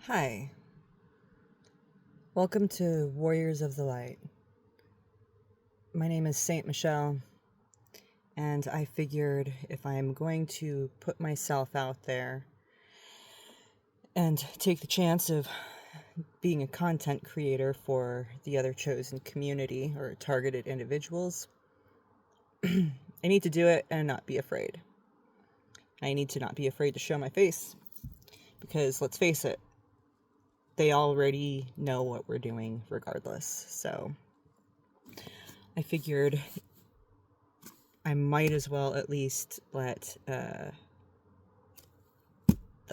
Hi, welcome to Warriors of the Light. My name is Saint Michelle, and I figured if I'm going to put myself out there and take the chance of being a content creator for the other chosen community or targeted individuals, I need to do it and not be afraid. I need to not be afraid to show my face because let's face it, they already know what we're doing regardless. So I figured I might as well at least let the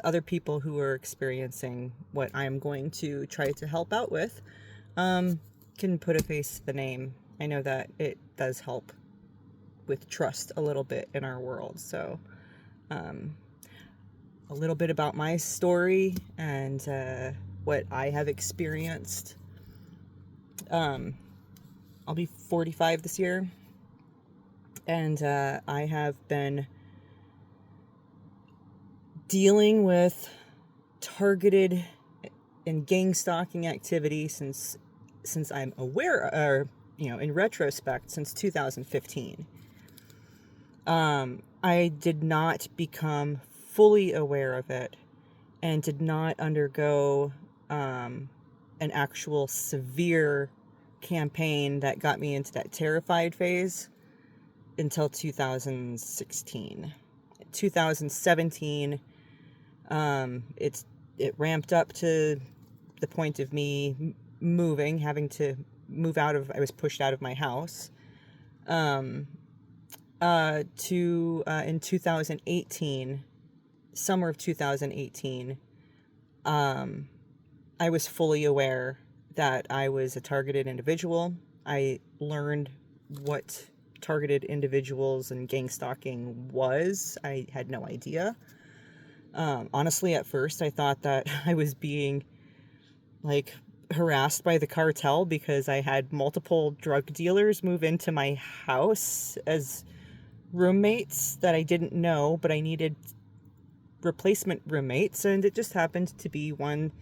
other people who are experiencing what I'm going to try to help out with can put a face to the name. I know that it does help with trust a little bit in our world. So a little bit about my story and what I have experienced. I'll be 45 this year, and I have been dealing with targeted and gang stalking activity since I'm aware, or in retrospect, since 2015. I did not become fully aware of it and did not undergo an actual severe campaign that got me into that terrified phase until 2016. 2017, it ramped up to the point of me having to move I was pushed out of my house. In 2018, summer of 2018, I was fully aware that I was a targeted individual. I learned what targeted individuals and gang stalking was. I had no idea. Honestly, at first, I thought that I was being harassed by the cartel because I had multiple drug dealers move into my house as roommates that I didn't know, but I needed replacement roommates, and it just happened to be one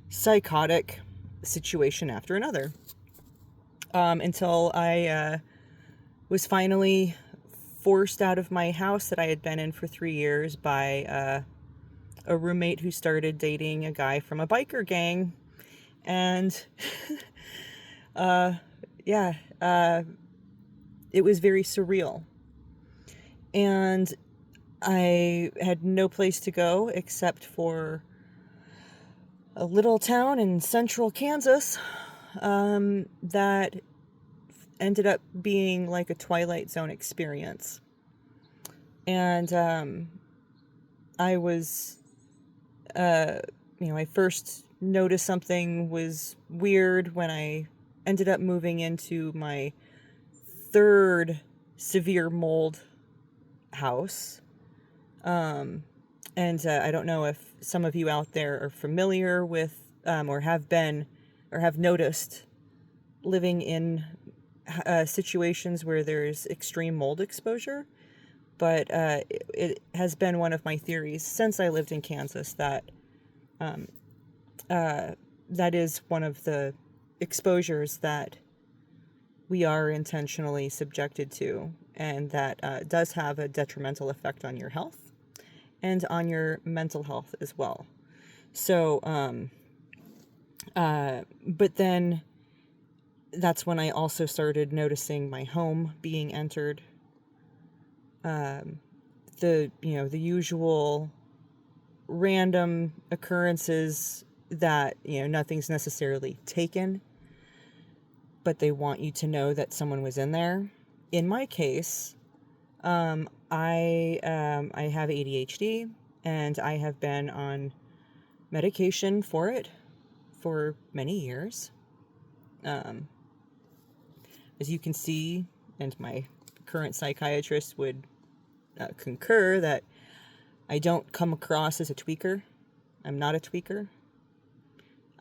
psychotic situation after another. Until I was finally forced out of my house that I had been in for 3 years by a roommate who started dating a guy from a biker gang. And it was very surreal. And I had no place to go except for a little town in central Kansas that ended up being like a Twilight Zone experience. And I was, I first noticed something was weird when I ended up moving into my third severe mold house. And I don't know if some of you out there are familiar with or have been or have noticed living in situations where there's extreme mold exposure. But it has been one of my theories since I lived in Kansas that that is one of the exposures that we are intentionally subjected to, and that does have a detrimental effect on your health and on your mental health as well. So, but then that's when I also started noticing my home being entered. The usual random occurrences that, nothing's necessarily taken, but they want you to know that someone was in there. In my case, I have ADHD, and I have been on medication for it for many years. As you can see, and my current psychiatrist would concur, that I don't come across as a tweaker. I'm not a tweaker.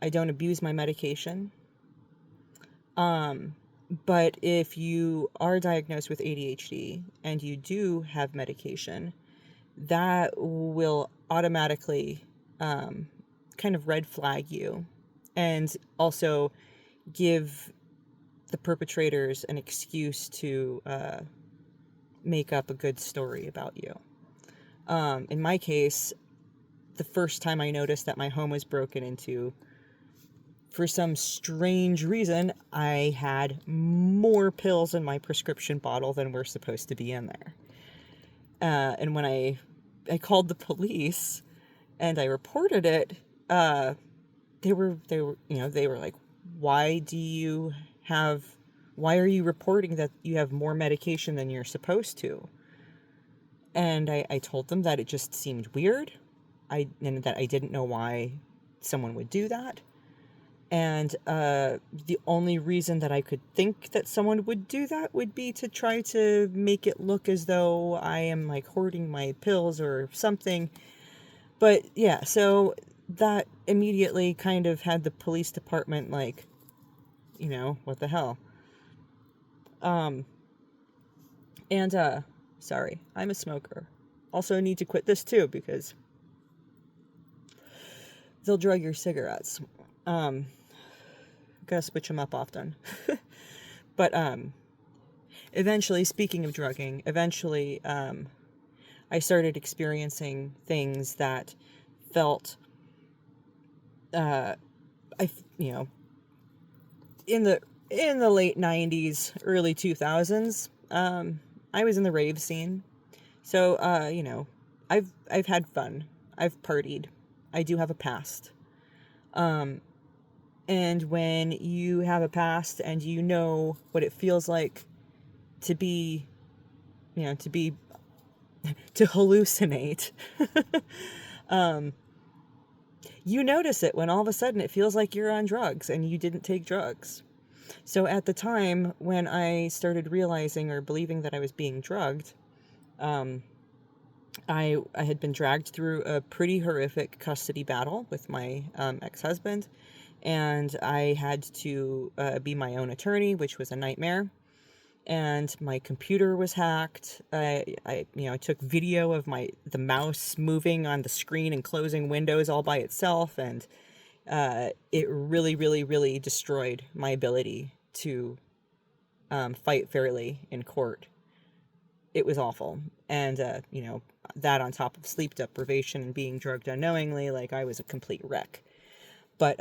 I don't abuse my medication. But if you are diagnosed with ADHD and you do have medication, that will automatically kind of red flag you, and also give the perpetrators an excuse to make up a good story about you. In my case, the first time I noticed that my home was broken into, for some strange reason, I had more pills in my prescription bottle than were supposed to be in there. And when I called the police and I reported it, they were like, why are you reporting that you have more medication than you're supposed to? And I told them that it just seemed weird. And that I didn't know why someone would do that. And the only reason that I could think that someone would do that would be to try to make it look as though I am like hoarding my pills or something. But yeah, so that immediately kind of had the police department like, what the hell? Sorry, I'm a smoker. Also need to quit this too because they'll drug your cigarettes. Gotta switch them up often. But eventually, speaking of drugging, I started experiencing things that felt, in the late 90s, early 2000s, I was in the rave scene. So, I've had fun. I've partied. I do have a past. And when you have a past and you know what it feels like to be, to hallucinate, you notice it when all of a sudden it feels like you're on drugs and you didn't take drugs. So at the time when I started realizing or believing that I was being drugged, I had been dragged through a pretty horrific custody battle with my ex-husband, and I had to be my own attorney, which was a nightmare. And my computer was hacked. I took video of the mouse moving on the screen and closing windows all by itself, and it really, really, really destroyed my ability to fight fairly in court. It was awful. And, that on top of sleep deprivation and being drugged unknowingly, like I was a complete wreck. But,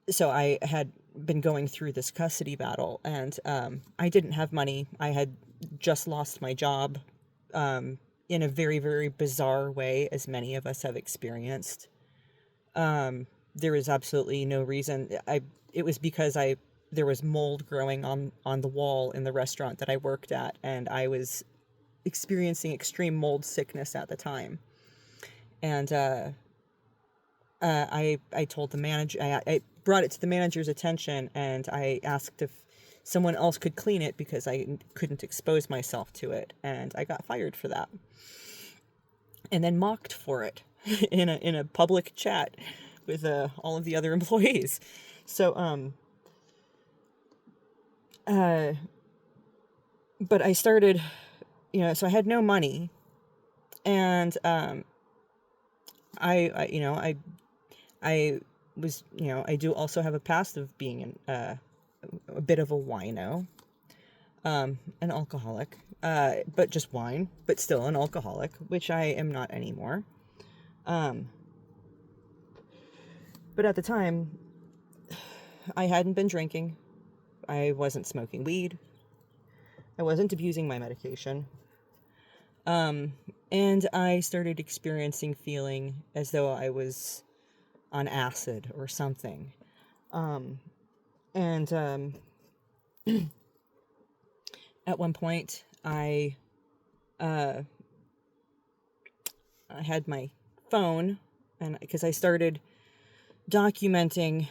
so I had been going through this custody battle, and I didn't have money. I had just lost my job in a very, very bizarre way, as many of us have experienced. There was absolutely no reason. It was because there was mold growing on the wall in the restaurant that I worked at, and I was experiencing extreme mold sickness at the time. And I told the manager, I brought it to the manager's attention, and I asked if someone else could clean it because I couldn't expose myself to it, and I got fired for that. And then mocked for it in a public chat with all of the other employees. So but I started, so I had no money, and I was, I do also have a past of being a bit of a wino, an alcoholic, but just wine, but still an alcoholic, which I am not anymore. But at the time, I hadn't been drinking. I wasn't smoking weed. I wasn't abusing my medication. And I started feeling as though I was on acid or something. And at one point, I had my phone, and because I started documenting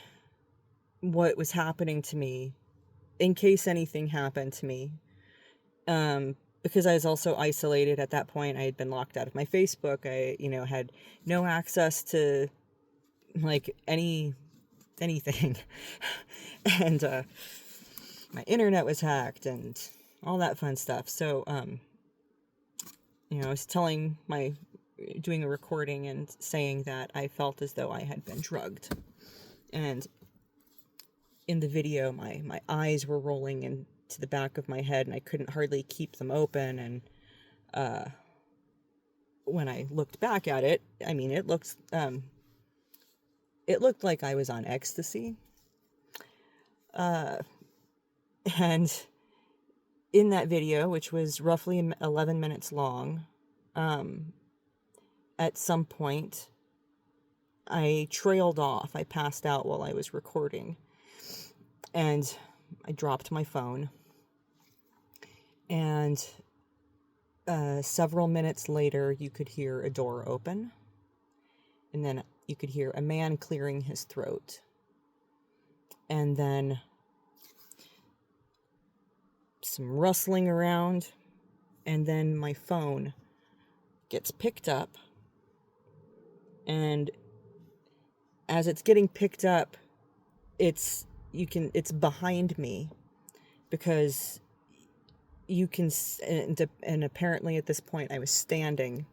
what was happening to me in case anything happened to me. Because I was also isolated at that point. I had been locked out of my Facebook. I, had no access to like anything. And my internet was hacked and all that fun stuff. So I was telling my doing a recording and saying that I felt as though I had been drugged. And in the video, my eyes were rolling into the back of my head, and I couldn't hardly keep them open. And when I looked back at it, I mean, it looked like I was on ecstasy. And in that video, which was roughly 11 minutes long, at some point, I trailed off. I passed out while I was recording. And I dropped my phone. And several minutes later, you could hear a door open. And then you could hear a man clearing his throat. And then some rustling around. And then my phone gets picked up. And as it's getting picked up, it's behind me, because you can, and apparently at this point I was standing,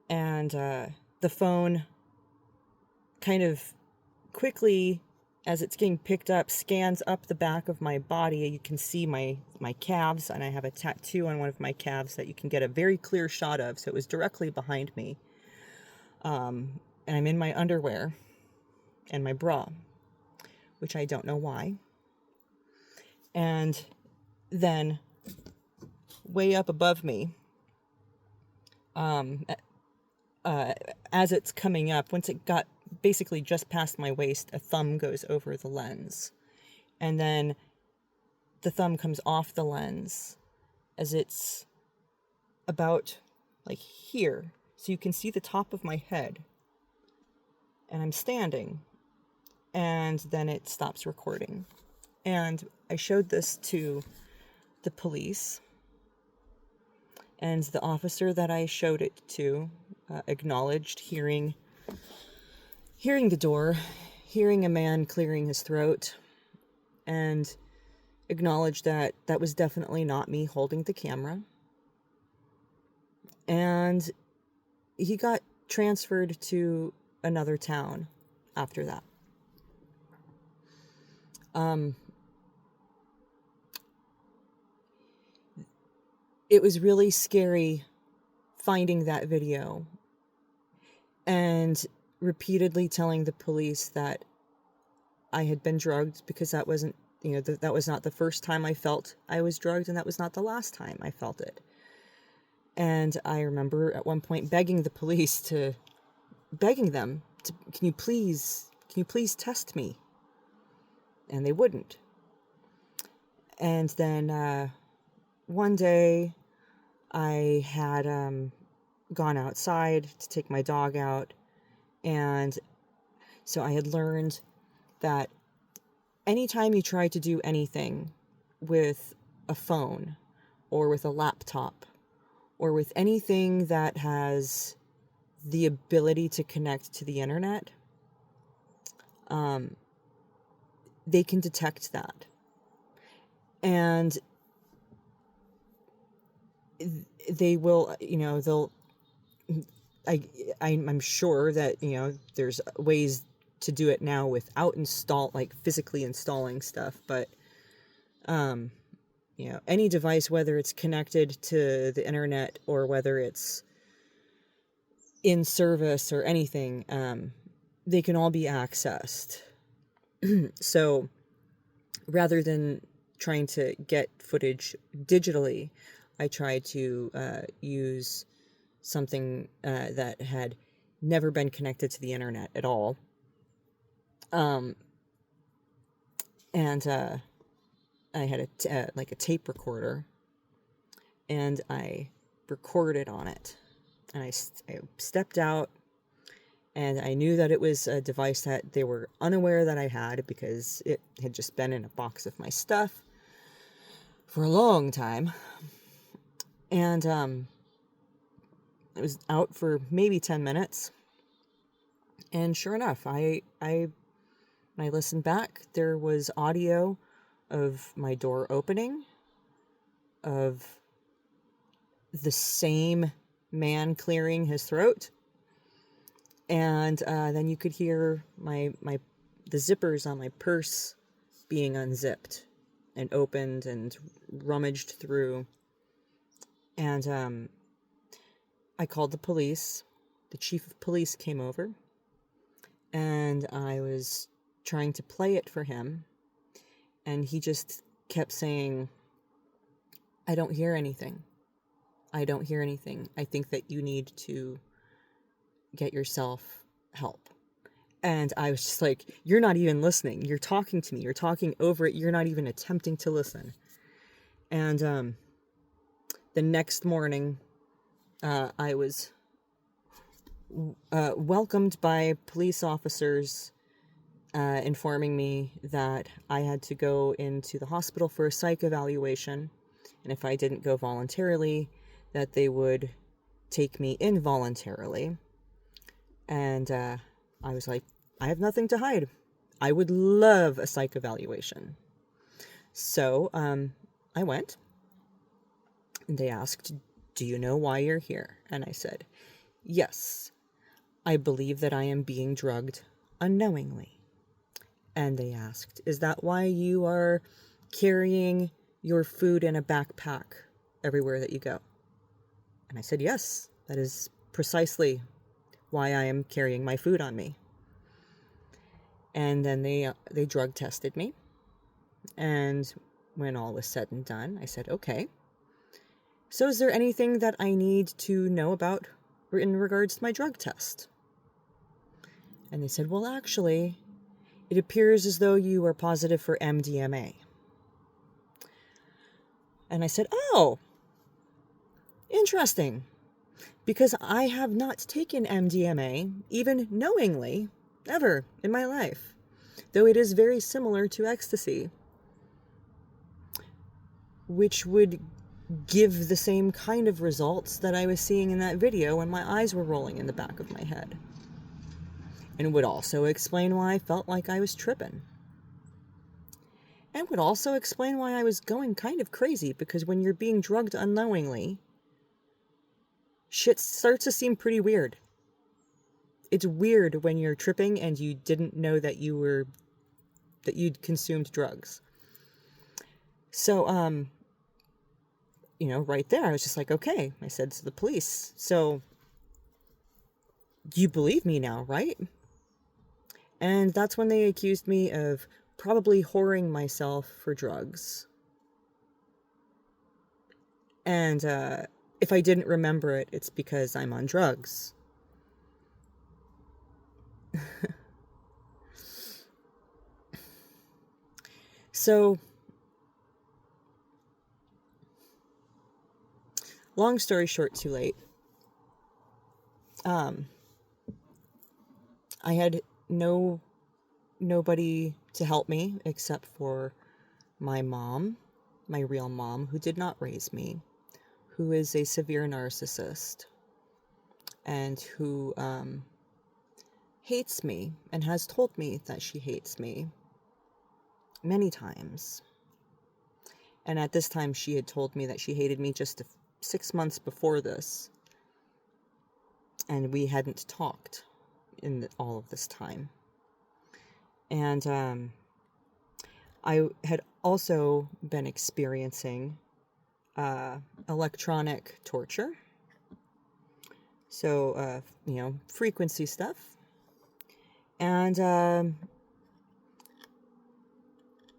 and the phone kind of quickly, as it's getting picked up, scans up the back of my body. You can see my calves, and I have a tattoo on one of my calves that you can get a very clear shot of, so it was directly behind me. And I'm in my underwear and my bra, which I don't know why. And then way up above me, as it's coming up, once it got basically just past my waist, a thumb goes over the lens. And then the thumb comes off the lens as it's about like here. So you can see the top of my head. And I'm standing. And then it stops recording. And I showed this to the police. And the officer that I showed it to acknowledged hearing the door, hearing a man clearing his throat, and acknowledged that that was definitely not me holding the camera. And he got transferred to another town after that. It was really scary finding that video and repeatedly telling the police that I had been drugged, because that wasn't, that was not the first time I felt I was drugged, and that was not the last time I felt it. And I remember at one point begging them to, can you please test me? And they wouldn't. And then one day I had gone outside to take my dog out, and so I had learned that anytime you try to do anything with a phone or with a laptop or with anything that has the ability to connect to the internet, they can detect that. And they will, I'm sure that, there's ways to do it now without physically installing stuff, but, any device, whether it's connected to the internet or whether it's in service or anything, they can all be accessed. So rather than trying to get footage digitally, I tried to use something that had never been connected to the internet at all. And I had a tape recorder, and I recorded on it. And I stepped out, and I knew that it was a device that they were unaware that I had, because it had just been in a box of my stuff for a long time. And it was out for maybe 10 minutes. And sure enough, when I listened back, there was audio of my door opening, of the same man clearing his throat. And then you could hear the zippers on my purse being unzipped and opened and rummaged through. And I called the police. The chief of police came over, and I was trying to play it for him, and he just kept saying, I don't hear anything. I don't hear anything. I think that you need to get yourself help. And I was just like, you're not even listening. You're talking to me. You're talking over it. You're not even attempting to listen. And the next morning, I was welcomed by police officers informing me that I had to go into the hospital for a psych evaluation. And if I didn't go voluntarily, that they would take me involuntarily. And I was like, I have nothing to hide. I would love a psych evaluation. So I went, and they asked, do you know why you're here? And I said, yes, I believe that I am being drugged unknowingly. And they asked, is that why you are carrying your food in a backpack everywhere that you go? And I said, yes, that is precisely why I am carrying my food on me. And then they drug tested me. And when all was said and done, I said, okay, so is there anything that I need to know about in regards to my drug test? And they said, well, actually, it appears as though you are positive for MDMA. And I said, oh, interesting, because I have not taken MDMA, even knowingly, ever in my life, though it is very similar to ecstasy, which would give the same kind of results that I was seeing in that video when my eyes were rolling in the back of my head. And would also explain why I felt like I was tripping. And would also explain why I was going kind of crazy, because when you're being drugged unknowingly, shit starts to seem pretty weird. It's weird when you're tripping and you didn't know that you'd consumed drugs. So, right there, I was just like, okay, I said to the police, so you believe me now, right? And that's when they accused me of probably whoring myself for drugs. And if I didn't remember it, it's because I'm on drugs. So, long story short, too late. I had nobody to help me except for my mom, my real mom, who did not raise me, who is a severe narcissist, and who hates me and has told me that she hates me many times. And at this time, she had told me that she hated me just 6 months before this, and we hadn't talked in all of this time. And I had also been experiencing electronic torture. So, frequency stuff. And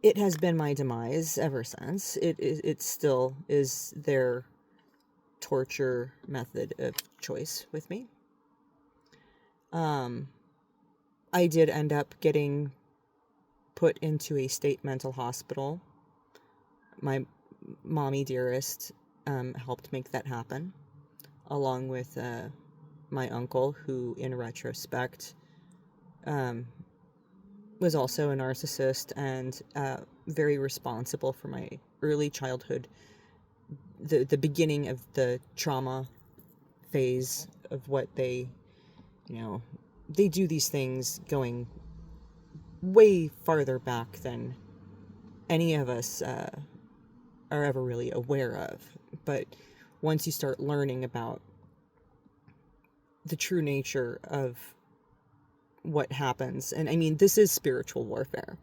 it has been my demise ever since. It still is their torture method of choice with me. I did end up getting put into a state mental hospital. My mommy dearest helped make that happen, along with my uncle, who in retrospect was also a narcissist and very responsible for my early childhood, the beginning of the trauma phase of what they do these things going way farther back than any of us are ever really aware of. But once you start learning about the true nature of what happens. And I mean, this is spiritual warfare.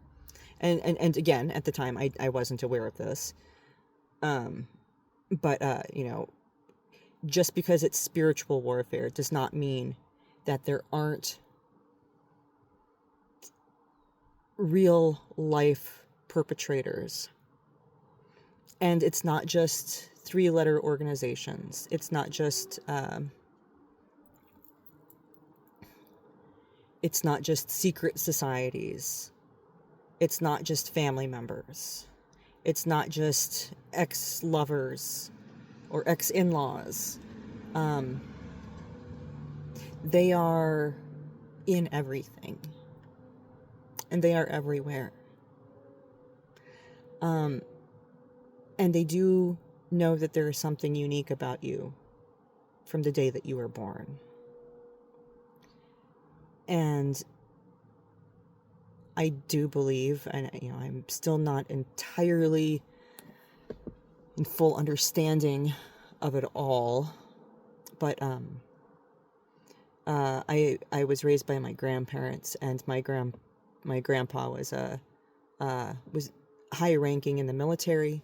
And again, at the time, I wasn't aware of this. But, just because it's spiritual warfare does not mean that there aren't real life perpetrators. And it's not just 3-letter organizations. It's not just secret societies. It's not just family members. It's not just ex-lovers or ex-in-laws. They are in everything. And they are everywhere. And they do know that there is something unique about you from the day that you were born. And I do believe, and I'm still not entirely in full understanding of it all, but I was raised by my grandparents, and my grandpa was high ranking in the military.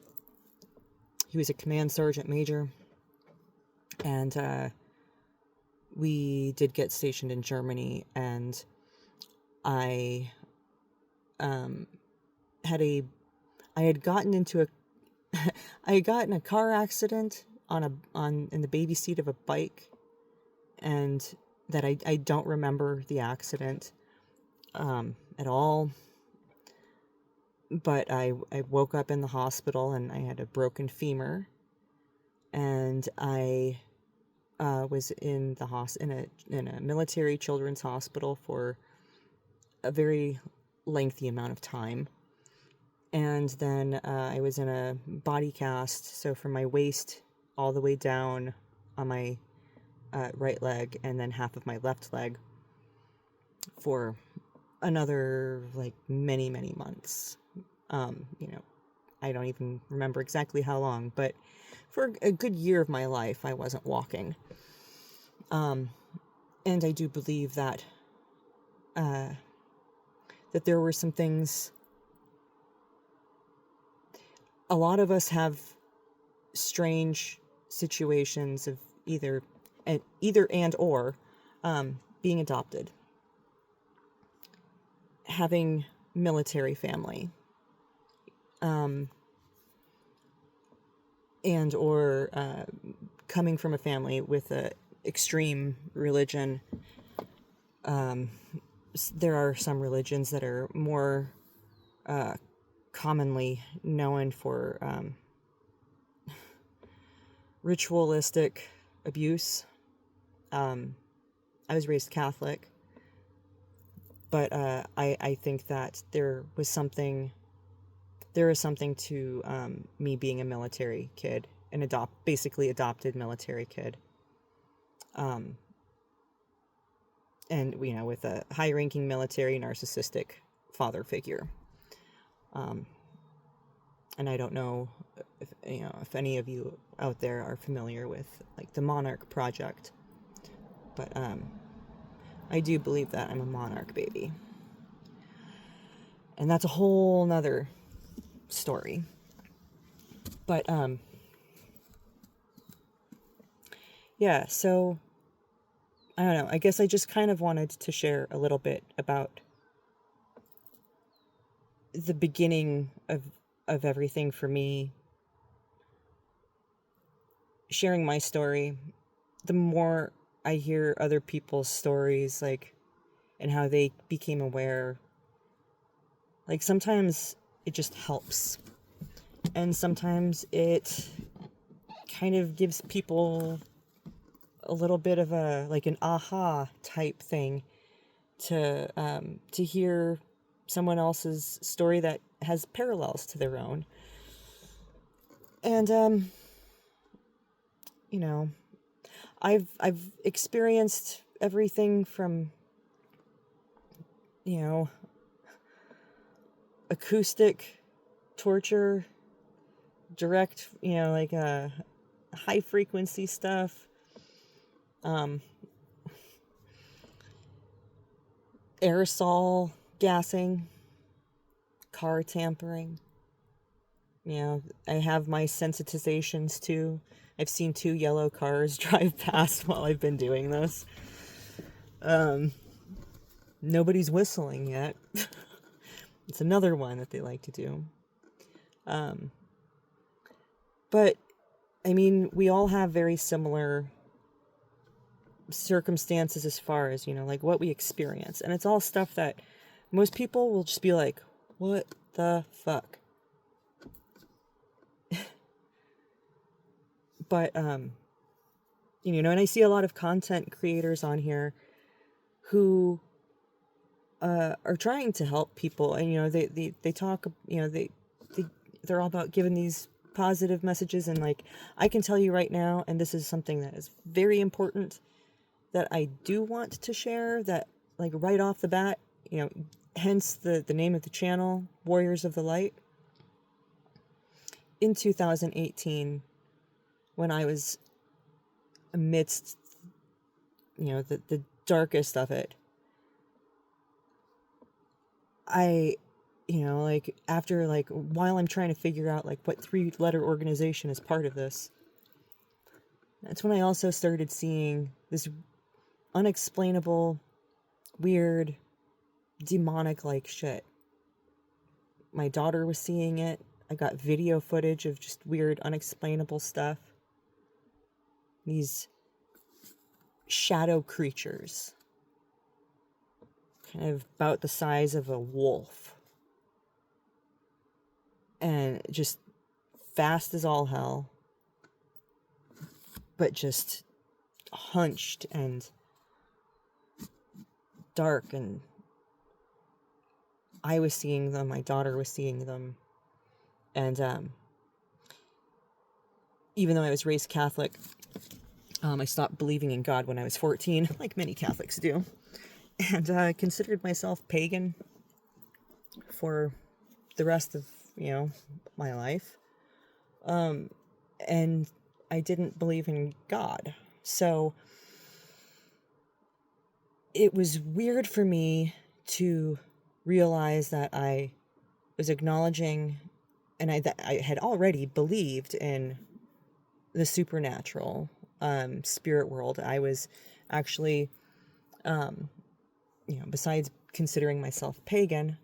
He was a command sergeant major, and we did get stationed in Germany, and I had gotten into I got in a car accident in the baby seat of a bike, and that I don't remember the accident at all. But I woke up in the hospital, and I had a broken femur, and I was in the in a military children's hospital for a very lengthy amount of time. And then I was in a body cast, so from my waist all the way down on my right leg, and then half of my left leg, for another many, many months. I don't even remember exactly how long, but for a good year of my life, I wasn't walking. And I do believe that that there were some things. A lot of us have strange situations of either and or being adopted, having military family, and or coming from a family with a extreme religion. There are some religions that are more commonly known for ritualistic abuse. I was raised Catholic, but I think that there is something to me being a military kid, an basically adopted military kid, and with a high-ranking military narcissistic father figure. And I don't know if any of you out there are familiar with the Monarch Project, but I do believe that I'm a monarch baby, and that's a whole nother story. But yeah, so I don't know, I guess I just kind of wanted to share a little bit about the beginning of everything for me, sharing my story. The more I hear other people's stories, and how they became aware, sometimes it just helps, and sometimes it kind of gives people a little bit of an aha type thing to hear someone else's story that has parallels to their own. And I've experienced everything from acoustic torture, direct, high frequency stuff, aerosol gassing, car tampering. You know, I have my sensitizations too. I've seen 2 yellow cars drive past while I've been doing this. Nobody's whistling yet. It's another one that they like to do. But, I mean, we all have very similar circumstances as far as, you know, like what we experience. And it's all stuff that most people will just be like, what the fuck? But, you know, and I see a lot of content creators on here who are trying to help people. And, you know, they talk, you know, they're all about giving these positive messages. And like, I can tell you right now, and this is something that is very important that I do want to share, that like right off the bat, you know, hence the name of the channel, Warriors of the Light. In 2018, when I was amidst, you know, the darkest of it, I, you know, like after like while I'm trying to figure out like what 3-letter organization is part of this, that's when I also started seeing this unexplainable, weird, demonic like shit. My daughter was seeing it. I got video footage of just weird, unexplainable stuff. These shadow creatures, kind of about the size of a wolf, and just fast as all hell, but just hunched and dark. And I was seeing them, my daughter was seeing them, and even though I was raised Catholic, I stopped believing in God when I was 14, like many Catholics do, and I considered myself pagan for the rest of, you know, my life. And I didn't believe in God. So it was weird for me to realize that I was acknowledging, and that I had already believed in the supernatural, spirit world. I was actually, you know, besides considering myself pagan,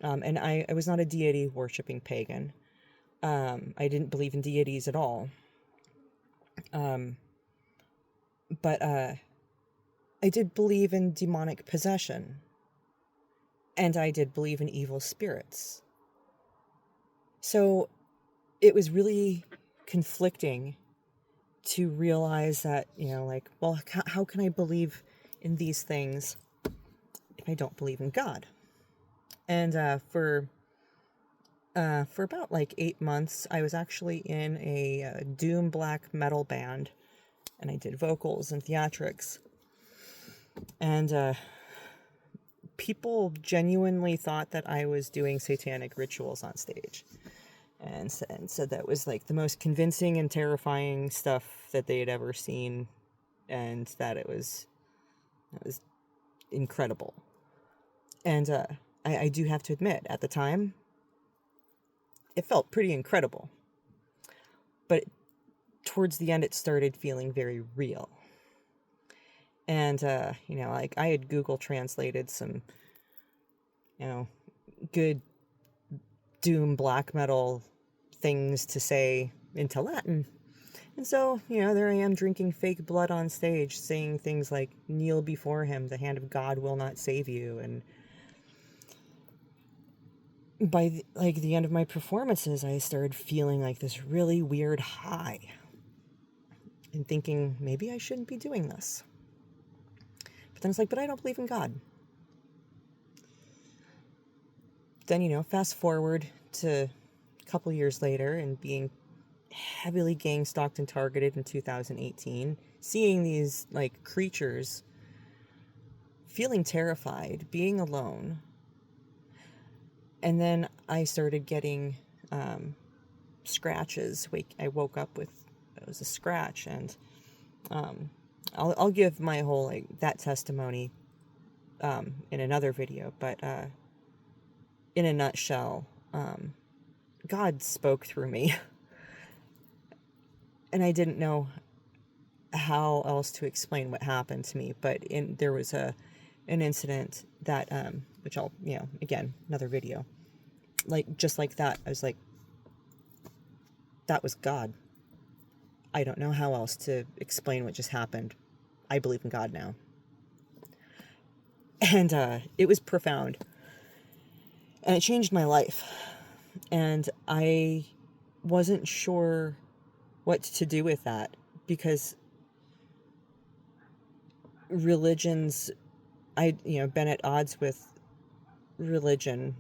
and I was not a deity worshipping pagan. I didn't believe in deities at all. But I did believe in demonic possession. And I did believe in evil spirits. So it was really conflicting to realize that, you know, like, well, how can I believe in these things if I don't believe in God? And for about like 8 months, I was actually in a doom black metal band, and I did vocals and theatrics. And people genuinely thought that I was doing satanic rituals on stage, and said that was like the most convincing and terrifying stuff that they had ever seen, and that it was incredible. And I do have to admit, at the time, it felt pretty incredible. But towards the end, it started feeling very real. And, you know, like I had Google translated some, you know, good doom black metal things to say into Latin. And so, you know, there I am drinking fake blood on stage, saying things like, kneel before him, the hand of God will not save you. And by the end of my performances, I started feeling like this really weird high and thinking, maybe I shouldn't be doing this. But then it's like, but I don't believe in God. Then, you know, fast forward to a couple years later and being heavily gang stalked and targeted in 2018, seeing these like creatures, feeling terrified, being alone. And then I started getting scratches. I woke up with, it was a scratch, and I'll give my whole like that testimony in another video, but in a nutshell, God spoke through me. And I didn't know how else to explain what happened to me, but there was an incident that, which I'll, again, another video, like, just like that, I was like, that was God. I don't know how else to explain what just happened. I believe in God now. And it was profound. And it changed my life. And I wasn't sure what to do with that, because religions, been at odds with religion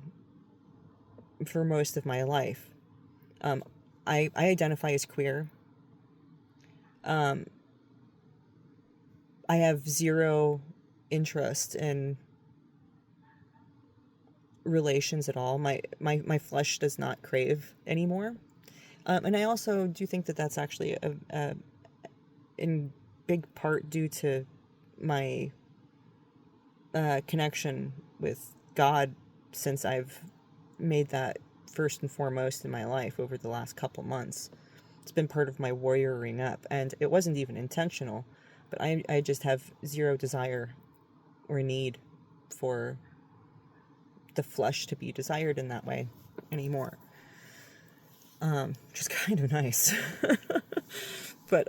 for most of my life. I identify as queer. I have zero interest in relations at all. My flesh does not crave anymore. And I also do think that that's actually in big part due to my connection with God, since I've made that first and foremost in my life over the last couple months. It's been part of my warrioring up, and it wasn't even intentional, but I just have zero desire or need for the flesh to be desired in that way anymore. Which is kind of nice. But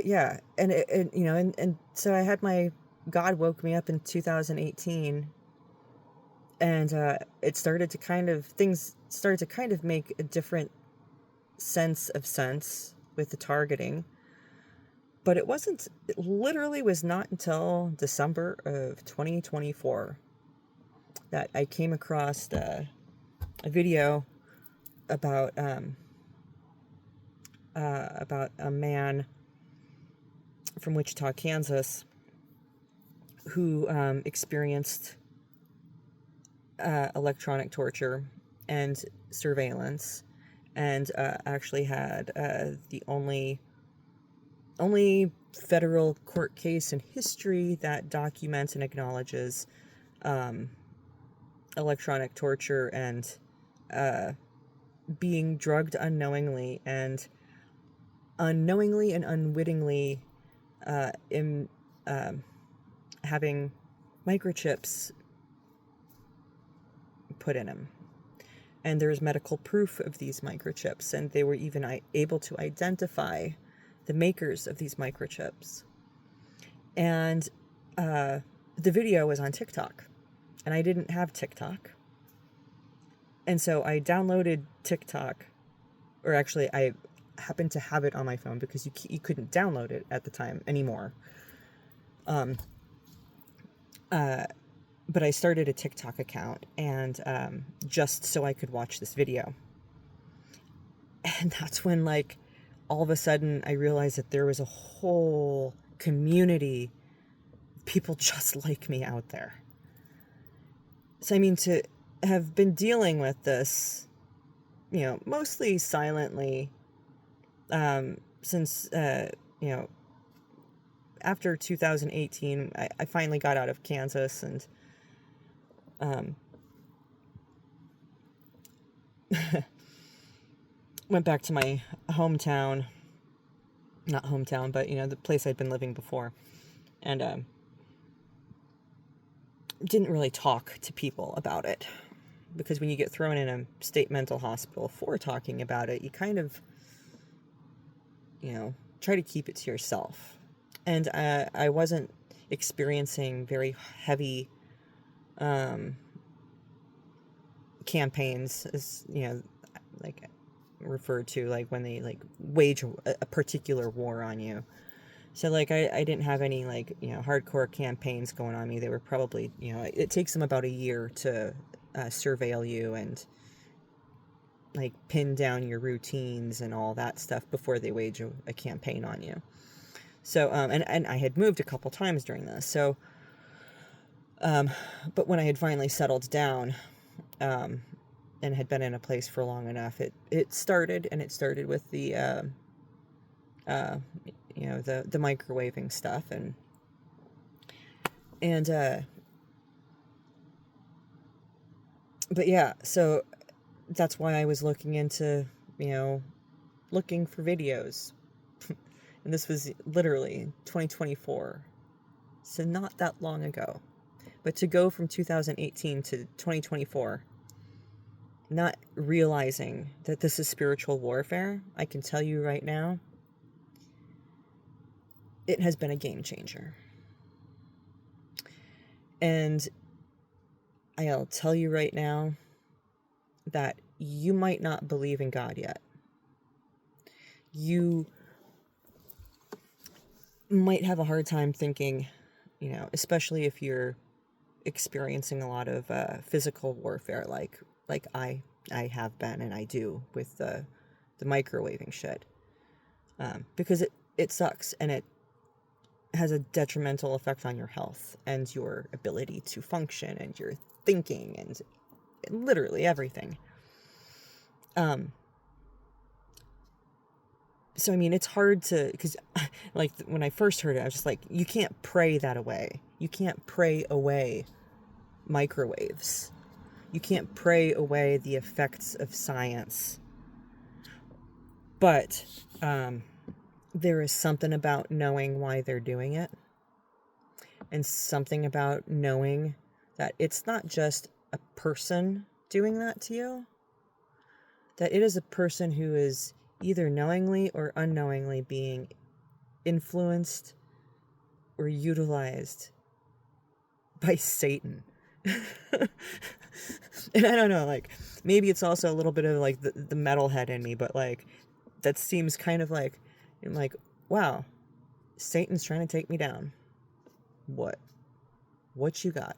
yeah, and so I had God woke me up in 2018, and things started to kind of make a different sense with the targeting. But it literally was not until December of 2024 that I came across a video about a man from Wichita, Kansas, who experienced electronic torture and surveillance, and actually had the only federal court case in history that documents and acknowledges electronic torture and being drugged unknowingly and unwittingly in having microchips put in him. And there's medical proof of these microchips, and they were even able to identify the makers of these microchips. And the video was on TikTok, and I didn't have TikTok. And so I downloaded TikTok, or actually I happened to have it on my phone because you couldn't download it at the time anymore. But I started a TikTok account, and just so I could watch this video. And that's when, all of a sudden I realized that there was a whole community of people just like me out there. So, to have been dealing with this, mostly silently, since, after 2018, I finally got out of Kansas, and went back to my hometown, not hometown, but, the place I'd been living before, and didn't really talk to people about it, because when you get thrown in a state mental hospital for talking about it, you kind of, try to keep it to yourself. And I wasn't experiencing very heavy campaigns, as referred to, when they wage a particular war on you. So I didn't have any hardcore campaigns going on me. They were probably, it takes them about a year to surveil you and pin down your routines and all that stuff before they wage a campaign on you. So and I had moved a couple times during this. So but when I had finally settled down, and had been in a place for long enough, it started with the the microwaving stuff, and but yeah, so that's why I was looking into, looking for videos. And this was literally 2024. So not that long ago. But to go from 2018 to 2024, not realizing that this is spiritual warfare, I can tell you right now, it has been a game changer. And I'll tell you right now that you might not believe in God yet. You might have a hard time thinking, especially if you're experiencing a lot of physical warfare, like I have been, and I do with the microwaving shit, because it sucks, and it has a detrimental effect on your health and your ability to function and your thinking and literally everything. So, I mean, it's hard to, because, like, when I first heard it, I was just like, you can't pray that away. You can't pray away microwaves. You can't pray away the effects of science. But there is something about knowing why they're doing it, and something about knowing that it's not just a person doing that to you, that it is a person who is either knowingly or unknowingly being influenced or utilized by Satan. And I don't know, like, maybe it's also a little bit of, like, the metalhead in me, but, like, that seems kind of like, I'm like, wow, Satan's trying to take me down. What you got?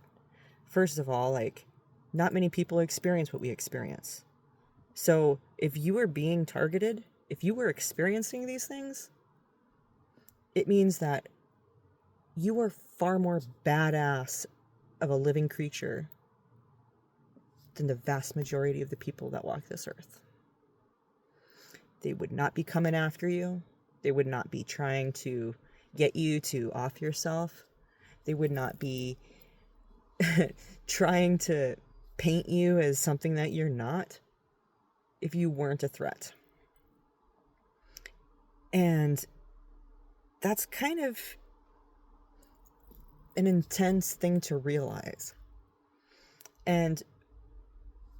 First of all, like, not many people experience what we experience. So if you are being targeted, if you were experiencing these things, it means that you are far more badass of a living creature than the vast majority of the people that walk this earth. They would not be coming after you. They would not be trying to get you to off yourself. They would not be trying to paint you as something that you're not if you weren't a threat. And that's kind of an intense thing to realize. And,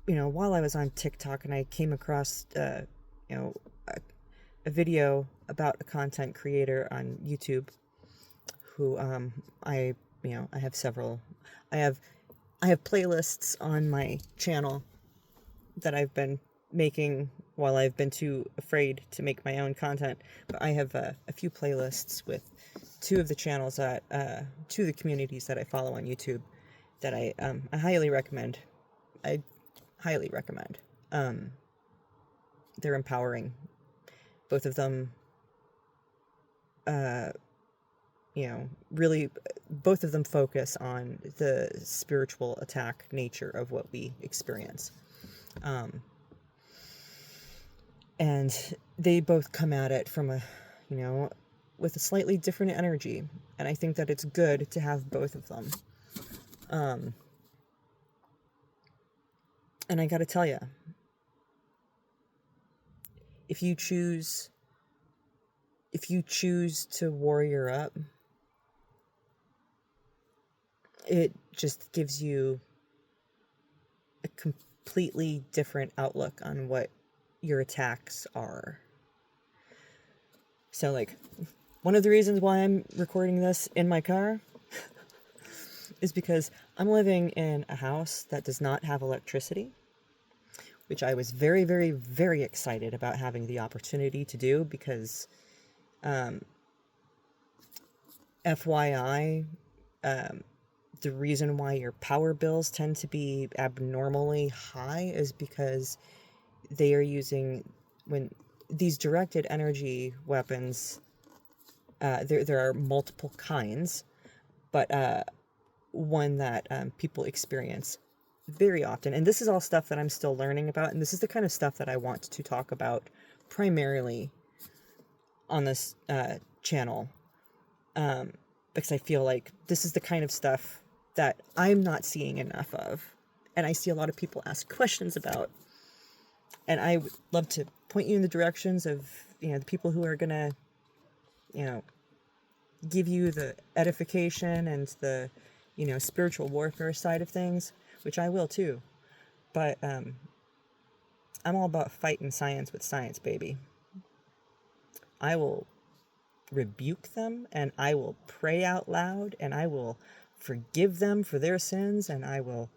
while I was on TikTok and I came across, a video about a content creator on YouTube who, I have several, I have playlists on my channel that I've been making while I've been too afraid to make my own content. But I have a few playlists with two of the channels that, two of the communities that I follow on YouTube that I highly recommend. I highly recommend. They're empowering. Both of them, really, both of them focus on the spiritual attack nature of what we experience. And they both come at it from a, with a slightly different energy. And I think that it's good to have both of them. And I gotta tell you, if you choose to warrior up, it just gives you a completely different outlook on what your attacks are. So, like, one of the reasons why I'm recording this in my car is because I'm living in a house that does not have electricity, which I was very, very, very excited about having the opportunity to do because, FYI, the reason why your power bills tend to be abnormally high is because they are using, when these directed energy weapons, there are multiple kinds, but one that people experience very often, and this is all stuff that I'm still learning about, and this is the kind of stuff that I want to talk about primarily on this channel, because I feel like this is the kind of stuff that I'm not seeing enough of, and I see a lot of people ask questions about, and I would love to point you in the directions of, the people who are gonna, give you the edification and the, spiritual warfare side of things, which I will too. But I'm all about fighting science with science, baby. I will rebuke them, and I will pray out loud, and I will forgive them for their sins, and I will,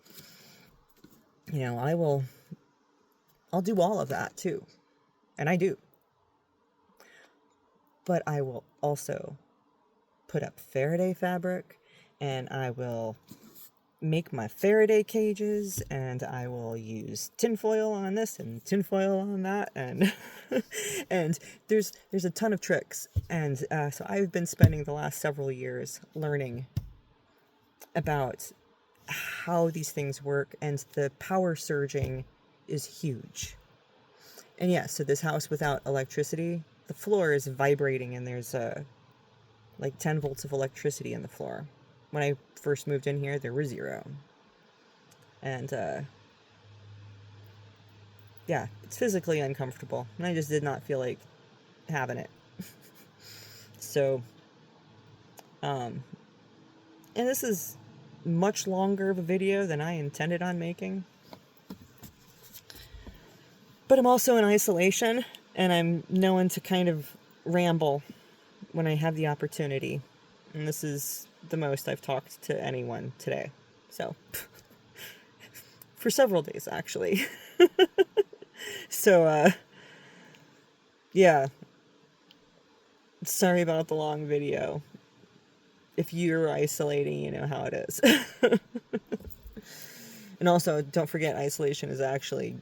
I'll do all of that too. And I do. But I will also put up Faraday fabric, and I will make my Faraday cages, and I will use tinfoil on this and tinfoil on that, and and there's a ton of tricks, and so I've been spending the last several years learning about how these things work, and the power surging is huge. And yeah, so this house without electricity, the floor is vibrating, and there's like 10 volts of electricity in the floor. When I first moved in here, there were 0. And, yeah, it's physically uncomfortable. And I just did not feel like having it. So, and this is much longer of a video than I intended on making. But I'm also in isolation, and I'm known to kind of ramble when I have the opportunity. And this is the most I've talked to anyone today. So, for several days, actually. So, yeah. Sorry about the long video. If you're isolating, you know how it is. And also, don't forget, isolation is actually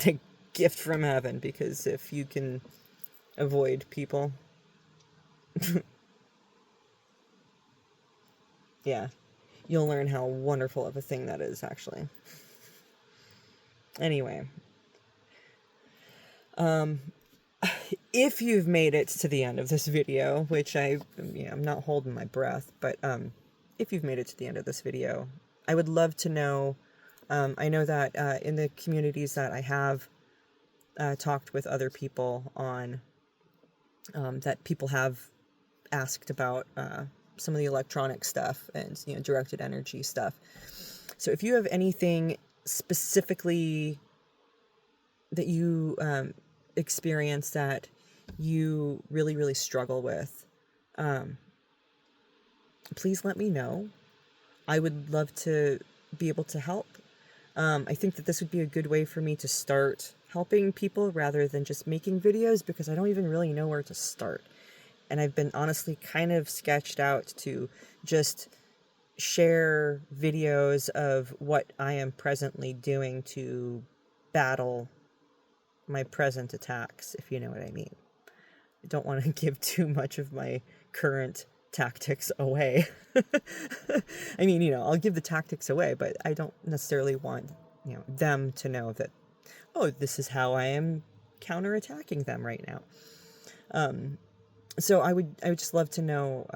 a gift from heaven, because if you can avoid people, yeah, you'll learn how wonderful of a thing that is, actually. Anyway, if you've made it to the end of this video, which I'm not holding my breath, but if you've made it to the end of this video, I would love to know. I know that in the communities that I have talked with other people on, that people have asked about some of the electronic stuff and directed energy stuff. So if you have anything specifically that you experience that you really, really struggle with, please let me know. I would love to be able to help. I think that this would be a good way for me to start helping people rather than just making videos, because I don't even really know where to start. And I've been honestly kind of sketched out to just share videos of what I am presently doing to battle my present attacks, if you know what I mean. I don't want to give too much of my current tactics away. I mean, I'll give the tactics away, but I don't necessarily want, them to know that, oh, this is how I am counterattacking them right now. So I would just love to know,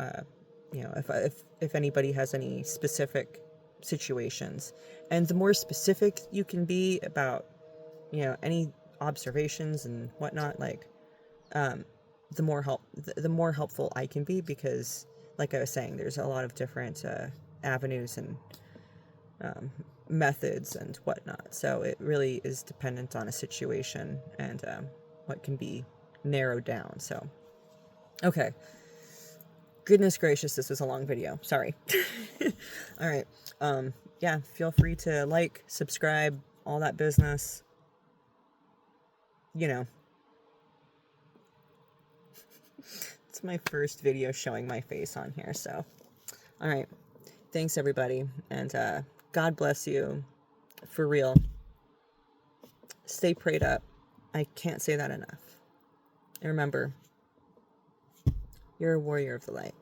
if anybody has any specific situations, and the more specific you can be about, any observations and whatnot, like, the more helpful I can be, because, like I was saying, there's a lot of different avenues and methods and whatnot. So it really is dependent on a situation and what can be narrowed down. So, okay. Goodness gracious, this was a long video. Sorry. All right. Yeah, feel free to like, subscribe, all that business. It's my first video showing my face on here, so. All right. Thanks, everybody, and God bless you, for real. Stay prayed up. I can't say that enough. And remember, you're a warrior of the light.